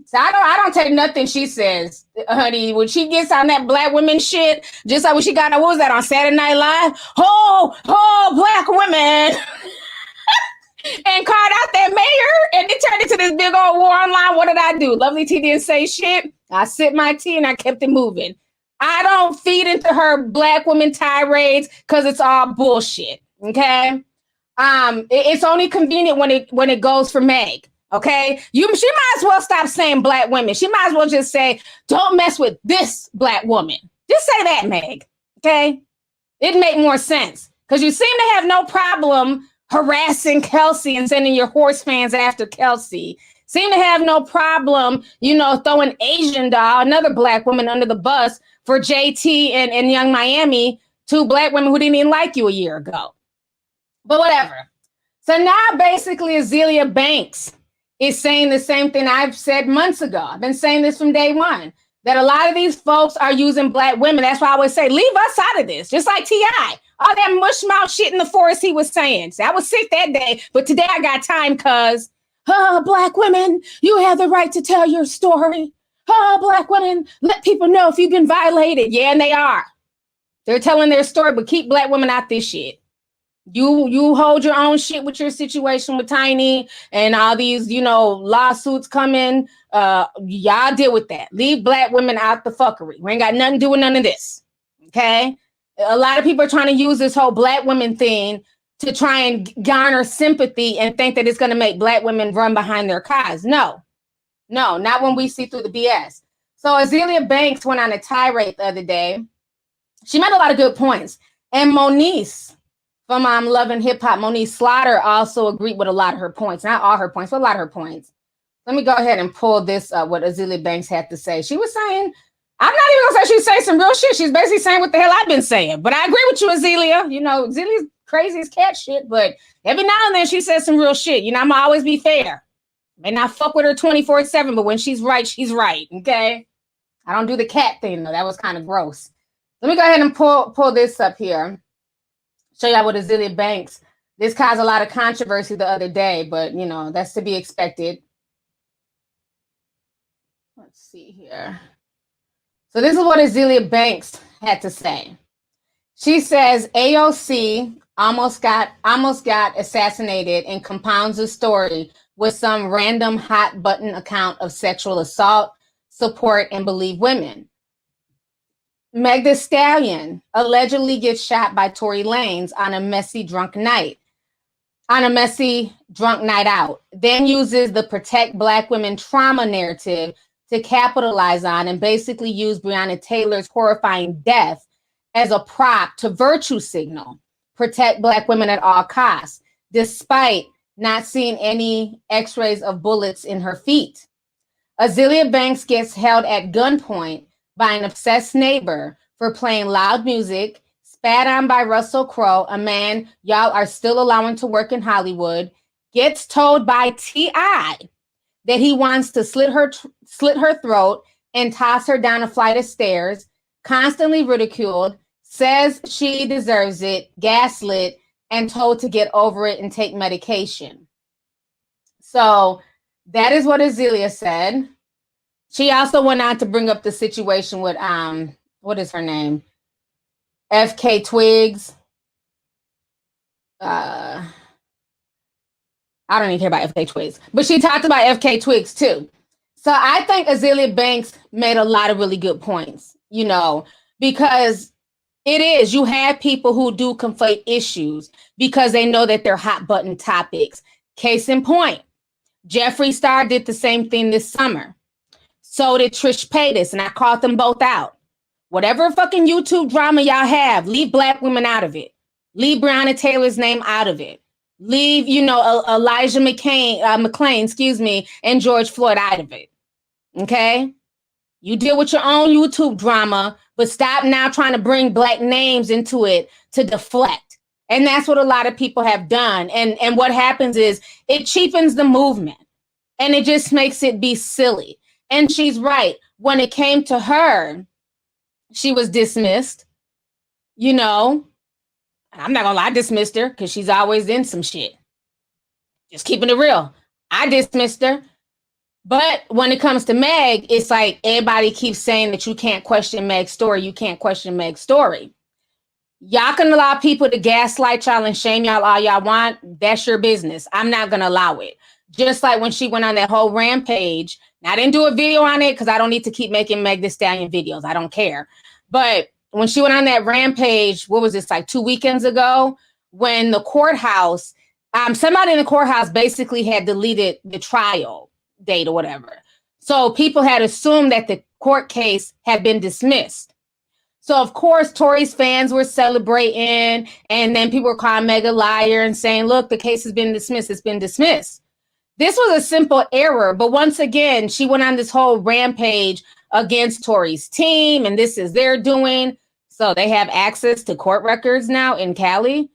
So I don't take nothing she says, honey. When she gets on that black women shit, just like when she got, what was that on Saturday Night Live? Oh, black women. And called out that mayor, and it turned into this big old war online. What did I do? Lovely T didn't say shit. I sipped my tea and I kept it moving. I don't feed into her black women tirades because it's all bullshit. Okay. It's only convenient when it goes for Meg. Okay. She might as well stop saying black women. She might as well just say, don't mess with this black woman. Just say that, Meg. Okay. It'd make more sense because you seem to have no problem harassing Kelsey and sending your horse fans after Kelsey. Seem to have no problem, throwing Asian Doll, another black woman, under the bus for JT and Young Miami, two black women who didn't even like you a year ago. But whatever. So now basically Azealia Banks is saying the same thing I've said months ago. I've been saying this from day one, that a lot of these folks are using black women. That's why I always say, leave us out of this. Just like T.I. All that mush mouth shit in the forest he was saying. So I was sick that day, but today I got time because, black women, you have the right to tell your story. Black women, let people know if you've been violated. Yeah, and they are. They're telling their story, but keep black women out this shit. You hold your own shit with your situation with Tiny and all these, lawsuits coming. Y'all deal with that. Leave black women out the fuckery. We ain't got nothing to do with none of this. Okay? A lot of people are trying to use this whole black women thing to try and garner sympathy and think that it's going to make black women run behind their cause. No, not when we see through the BS. So Azealia Banks went on a tirade the other day. She made a lot of good points. And Moniece from Love and Hip Hop, Moniece Slaughter, also agreed with a lot of her points. Not all her points, but a lot of her points. Let me go ahead and pull this up, what Azealia Banks had to say. She was saying, I'm not even going to say she's saying some real shit. She's basically saying what the hell I've been saying. But I agree with you, Azealia. Azelia's crazy as cat shit, but every now and then she says some real shit. I'm going to always be fair. May not fuck with her 24/7, but when she's right, okay? I don't do the cat thing, though. That was kind of gross. Let me go ahead and pull this up here. Show y'all what Azealia Banks. This caused a lot of controversy the other day, but, that's to be expected. Let's see here. So this is what Azealia Banks had to say. She says AOC almost got assassinated and compounds the story with some random hot button account of sexual assault, support, and believe women. MeganTheeStallion allegedly gets shot by Tory Lanez on a messy drunk night out, then uses the protect black women trauma narrative to capitalize on and basically use Breonna Taylor's horrifying death as a prop to virtue signal, protect black women at all costs, despite not seeing any x-rays of bullets in her feet. Azealia Banks gets held at gunpoint by an obsessed neighbor for playing loud music, spat on by Russell Crowe, a man y'all are still allowing to work in Hollywood, gets told by T.I. that he wants to slit her throat and toss her down a flight of stairs, constantly ridiculed, says she deserves it, gaslit, and told to get over it and take medication. So that is what Azealia said. She also went on to bring up the situation with, what is her name? FK Twigs. I don't even care about FK Twigs, but she talked about FK Twigs too. So I think Azealia Banks made a lot of really good points, because you have people who do conflate issues because they know that they're hot button topics. Case in point, Jeffree Star did the same thing this summer. So did Trish Paytas, and I called them both out. Whatever fucking YouTube drama y'all have, leave black women out of it. Leave Breonna Taylor's name out of it. Leave, Elijah McClain, and George Floyd out of it. Okay? You deal with your own YouTube drama, but stop now trying to bring black names into it to deflect. And that's what a lot of people have done. And what happens is it cheapens the movement and it just makes it be silly. And she's right. When it came to her, she was dismissed. I'm not gonna lie, I dismissed her because she's always in some shit. Just keeping it real. I dismissed her. But when it comes to Meg, it's like everybody keeps saying that you can't question Meg's story. You can't question Meg's story. Y'all can allow people to gaslight y'all and shame y'all all y'all want. That's your business. I'm not going to allow it. Just like when she went on that whole rampage. Now, I didn't do a video on it because I don't need to keep making MeganTheeStallion videos. I don't care. But when she went on that rampage, what was this, like 2 weekends ago? When the courthouse, somebody in the courthouse basically had deleted the trial date or whatever. So people had assumed that the court case had been dismissed. So, of course, Tory's fans were celebrating, and then people were calling Meg a liar and saying, look, the case has been dismissed. It's been dismissed. This was a simple error. But once again, she went on this whole rampage against Tory's team, and this is their doing. So they have access to court records now in Cali.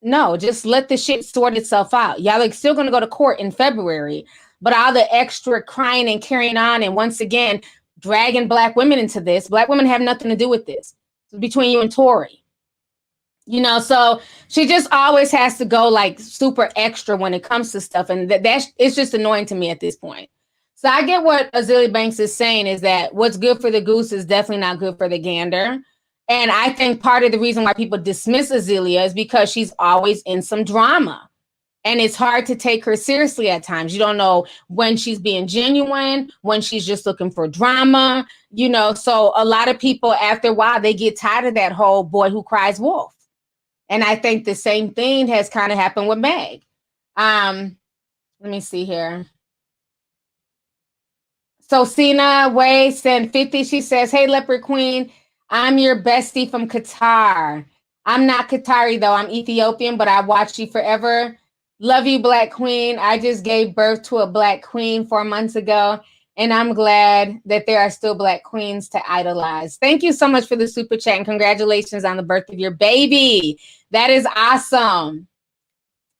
No, just let the shit sort itself out. Y'all are still going to go to court in February, but all the extra crying and carrying on, and once again, dragging Black women into this. Black women have nothing to do with this. It's between you and Tory. You know, so she just always has to go like super extra when it comes to stuff. And that's it's just annoying to me at this point. So I get what Azealia Banks is saying is that what's good for the goose is definitely not good for the gander. And I think part of the reason why people dismiss Azealia is because she's always in some drama. And it's hard to take her seriously at times. You don't know when she's being genuine, when she's just looking for drama, you know. So a lot of people, after a while, they get tired of that whole boy who cries wolf. And I think the same thing has kind of happened with Meg. Let me see here. So Sina Way sent 50. She says, hey, Leopard Queen, I'm your bestie from Qatar. I'm not Qatari, though. I'm Ethiopian, but I watched you forever. Love you, Black Queen. I just gave birth to a Black Queen 4 months ago, and I'm glad that there are still Black queens to idolize. Thank you so much for the super chat, and congratulations on the birth of your baby. That is awesome.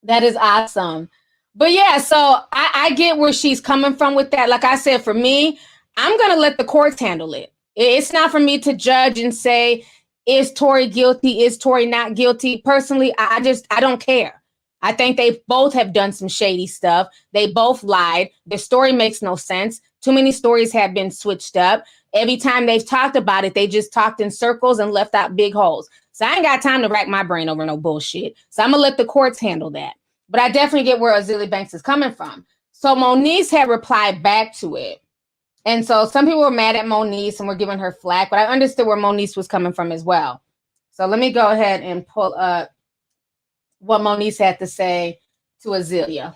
That is awesome. But yeah, so I get where she's coming from with that. Like I said, for me, I'm going to let the courts handle it. It's not for me to judge and say, is Tory guilty? Is Tory not guilty? Personally, I don't care. I think they both have done some shady stuff. They both lied. Their story makes no sense. Too many stories have been switched up. Every time they've talked about it, they just talked in circles and left out big holes. So I ain't got time to rack my brain over no bullshit. So I'm going to let the courts handle that. But I definitely get where Azealia Banks is coming from. So Moniece had replied back to it. And so some people were mad at Moniece and were giving her flack, but I understood where Moniece was coming from as well. So let me go ahead and pull up what Moniece had to say to Azealia.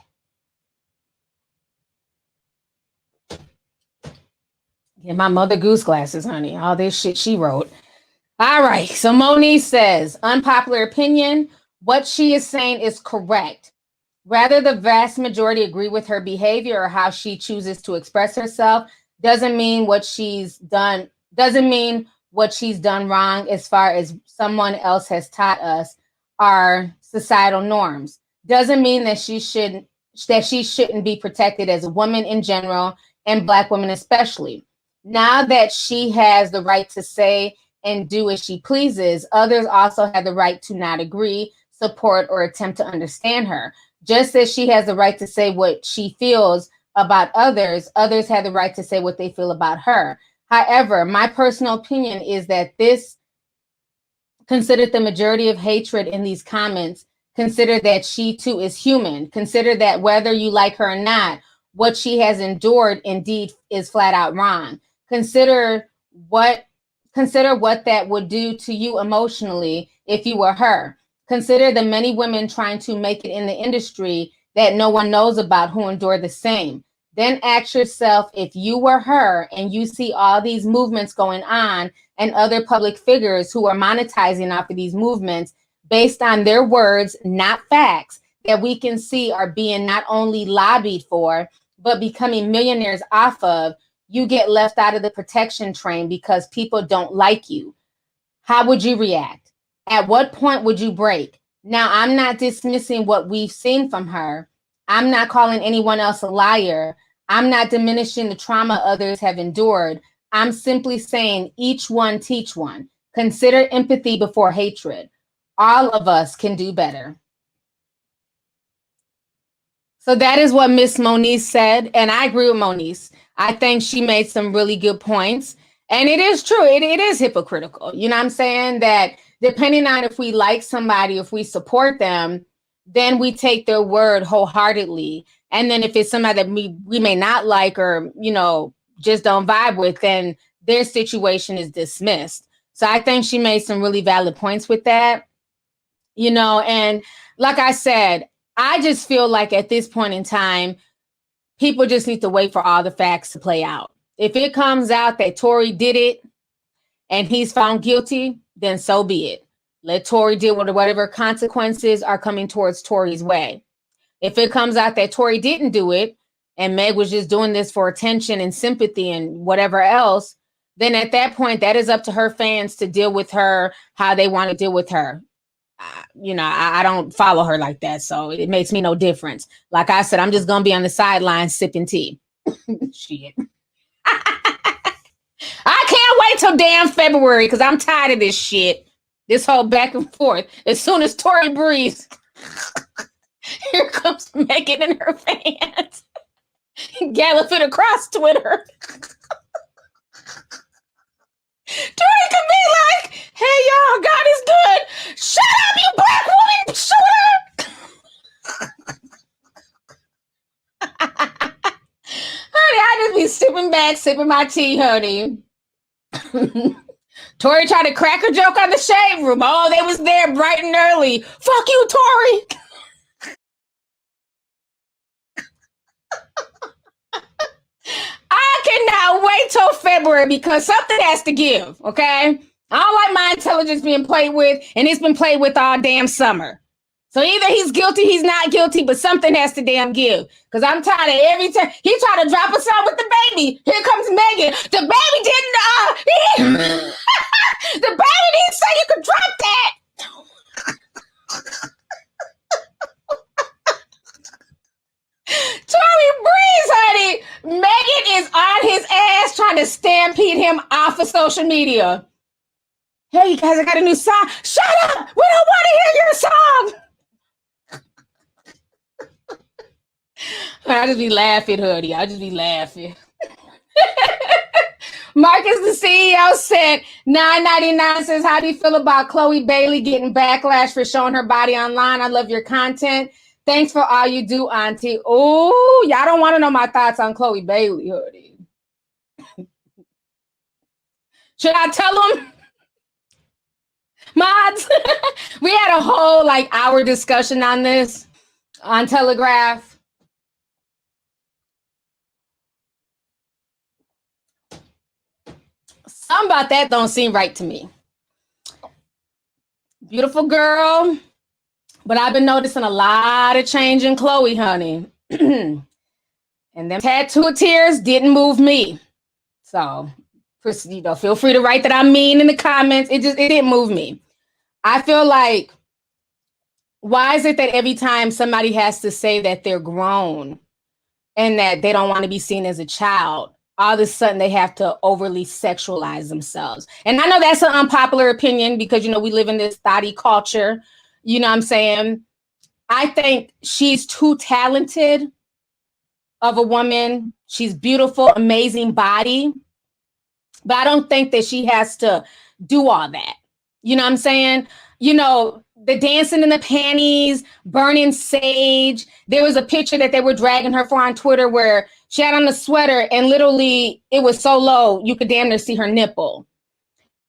Get my Mother Goose glasses, honey. All this shit she wrote. All right. So Moniece says, unpopular opinion, what she is saying is correct. Rather, the vast majority agree with her behavior or how she chooses to express herself. Doesn't mean what she's done wrong as far as someone else has taught us our societal norms. Doesn't mean that she shouldn't be protected as a woman in general and Black women especially. Now that she has the right to say and do as she pleases, others also have the right to not agree, support, or attempt to understand her. Just as she has the right to say what she feels about others, others have the right to say what they feel about her. However, my personal opinion is that this considered the majority of hatred in these comments. Consider that she too is human. Consider that whether you like her or not, what she has endured indeed is flat out wrong. Consider what that would do to you emotionally if you were her. Consider the many women trying to make it in the industry that no one knows about who endure the same. Then ask yourself, if you were her and you see all these movements going on and other public figures who are monetizing off of these movements based on their words, not facts, that we can see are being not only lobbied for, but becoming millionaires off of, you get left out of the protection train because people don't like you. How would you react? At what point would you break? Now, I'm not dismissing what we've seen from her. I'm not calling anyone else a liar. I'm not diminishing the trauma others have endured. I'm simply saying each one teach one. Consider empathy before hatred. All of us can do better. So that is what Miss Moniece said. And I agree with Moniece. I think she made some really good points. And it is true. It is hypocritical. You know what I'm saying? That depending on if we like somebody, if we support them, then we take their word wholeheartedly. And then if it's somebody that we may not like or, just don't vibe with, then their situation is dismissed. So I think she made some really valid points with that. And like I said, I just feel like at this point in time, people just need to wait for all the facts to play out. If it comes out that Tory did it and he's found guilty, then so be it. Let Tory deal with whatever consequences are coming towards Tory's way. If it comes out that Tory didn't do it and Meg was just doing this for attention and sympathy and whatever else, then at that point, that is up to her fans to deal with her how they want to deal with her. I don't follow her like that, so it makes me no difference. Like I said, I'm just gonna be on the sidelines sipping tea. Shit. I can't wait till damn February because I'm tired of this shit. This whole back and forth. As soon as Tory breathes, here comes Megan and her fans galloping across Twitter. Tory could be like, hey y'all, God is good. Shut up, you black woman, shut up. Honey, I just be sipping back, sipping my tea, honey. Tory tried to crack a joke on the Shade Room. Oh, they was there bright and early. Fuck you, Tory. I cannot wait till February because something has to give, okay? I don't like my intelligence being played with, and it's been played with all damn summer. So either he's guilty, he's not guilty, but something has to damn give. Because I'm tired of every time he tried to drop a song with the baby. Here comes Megan. The baby didn't, the baby didn't say you could drop that. Tory Breeze, honey. Megan is on his ass trying to stampede him off of social media. Hey, you guys, I got a new song. Shut up! We don't want to hear your song. I just be laughing, honey. I just be laughing. Marcus, the CEO, said $9.99 says, how do you feel about Chloe Bailey getting backlash for showing her body online? I love your content. Thanks for all you do, Auntie. Oh, y'all don't want to know my thoughts on Chloe Bailey, honey. Should I tell them? Mods, we had a whole hour discussion on this on Telegraph. Something about that don't seem right to me. Beautiful girl, but I've been noticing a lot of change in Chloe, honey. And them tattoo tears didn't move me. So, feel free to write that I'm mean in the comments. It didn't move me. I feel like, why is it that every time somebody has to say that they're grown and that they don't want to be seen as a child, all of a sudden they have to overly sexualize themselves? And I know that's an unpopular opinion because, we live in this thotty culture. You know what I'm saying? I think she's too talented of a woman. She's beautiful, amazing body. But I don't think that she has to do all that. You know what I'm saying? The dancing in the panties, burning sage. There was a picture that they were dragging her for on Twitter where she had on a sweater and literally it was so low you could damn near see her nipple.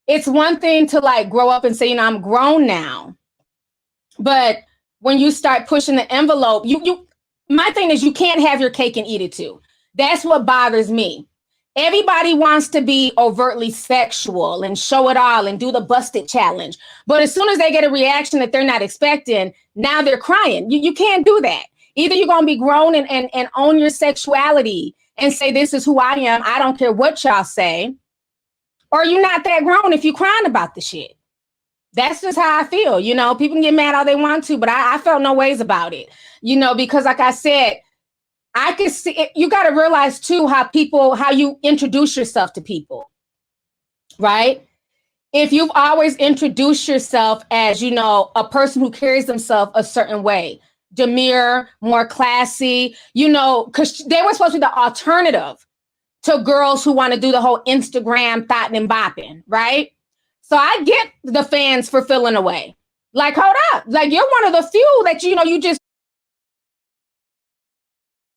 It's one thing to grow up and say, I'm grown now. But when you start pushing the envelope, my thing is you can't have your cake and eat it too. That's what bothers me. Everybody wants to be overtly sexual and show it all and do the busted challenge. But as soon as they get a reaction that they're not expecting, now they're crying. You can't do that. Either you're going to be grown and own your sexuality and say, this is who I am. I don't care what y'all say. Or you're not that grown if you're crying about the shit. That's just how I feel. People can get mad all they want to, but I felt no ways about it. Because like I said, I can see it. You got to realize too how you introduce yourself to people, right? If you've always introduced yourself as, a person who carries themselves a certain way, demure, more classy, because they were supposed to be the alternative to girls who want to do the whole Instagram thought and bopping, right? So I get the fans for feeling away. Like, hold up. Like, you're one of the few that, you just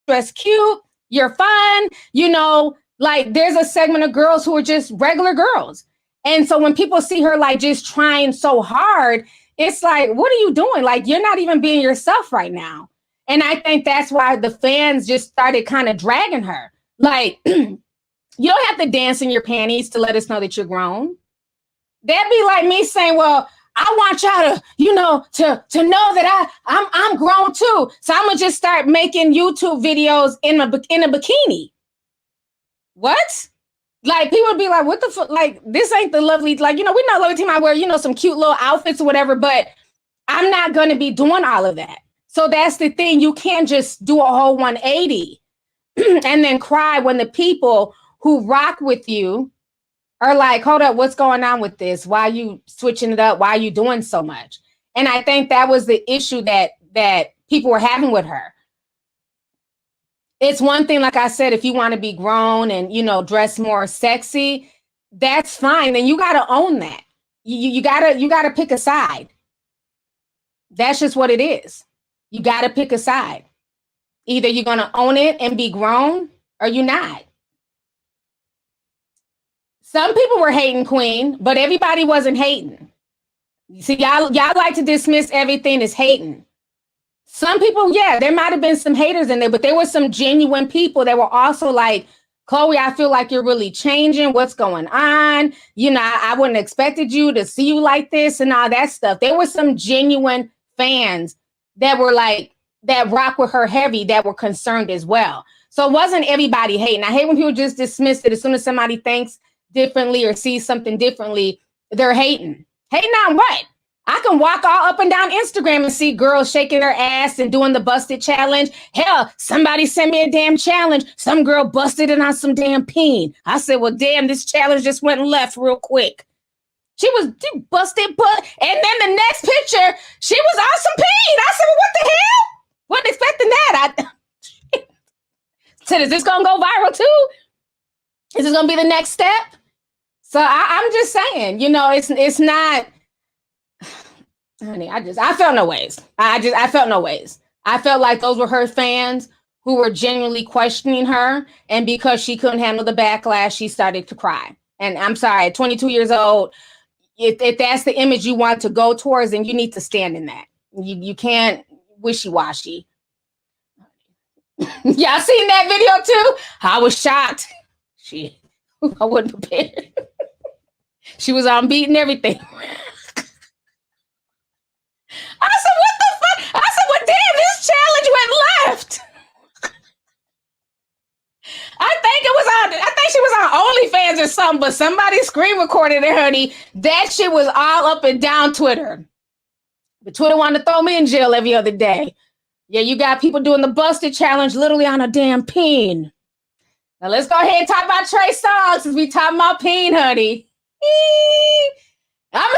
dress cute, you're fun, like there's a segment of girls who are just regular girls. And so when people see her like just trying so hard, it's like, what are you doing? Like, you're not even being yourself right now. And I think that's why the fans just started kind of dragging her. Like, you don't have to dance in your panties to let us know that you're grown. That'd be like me saying, well, I want y'all to know that I'm grown too. So I'm gonna just start making YouTube videos in a bikini. What? Like, people would be like, what the fuck? Like, this ain't the lovely, like, we know Lovely Team, I wear, some cute little outfits or whatever, but I'm not gonna be doing all of that. So that's the thing. You can't just do a whole 180 and then cry when the people who rock with you are like, hold up, what's going on with this? Why are you switching it up? Why are you doing so much? And I think that was the issue that people were having with her. It's one thing, like I said, if you want to be grown and, dress more sexy, that's fine. Then you got to own that. You gotta pick a side. That's just what it is. You got to pick a side. Either you're going to own it and be grown or you're not. Some people were hating Queen, but everybody wasn't hating. See, y'all like to dismiss everything as hating. Some people, yeah, there might have been some haters in there, but there were some genuine people that were also like, Chloe, I feel like you're really changing. What's going on? I wouldn't have expected you to see you like this and all that stuff. There were some genuine fans that were like, that rock with her heavy, that were concerned as well. So it wasn't everybody hating. I hate when people just dismiss it as soon as somebody thinks differently or see something differently, they're hating. Hating on what? I can walk all up and down Instagram and see girls shaking their ass and doing the busted challenge. Hell, somebody sent me a damn challenge. Some girl busted it on some damn peen. I said, well, damn, this challenge just went left real quick. She busted butt. And then the next picture, she was on some peen. I said, well, what the hell? Wasn't expecting that. I said, is this going to go viral too? Is this going to be the next step? So I'm just saying, it's not, honey, I felt no ways. I felt no ways. I felt like those were her fans who were genuinely questioning her. And because she couldn't handle the backlash, she started to cry. And I'm sorry, at 22 years old, if that's the image you want to go towards, then you need to stand in that. You can't wishy-washy. Y'all seen that video too? I was shocked. I wasn't prepared. She was on beat and everything. I said, what the fuck? I said, well, damn, this challenge went left. I think she was on OnlyFans or something, but somebody screen recorded it, honey. That shit was all up and down Twitter. But Twitter wanted to throw me in jail every other day. Yeah, you got people doing the busted challenge literally on a damn peen. Now let's go ahead and talk about Trey Songz since we talking about peen, honey. I'm gonna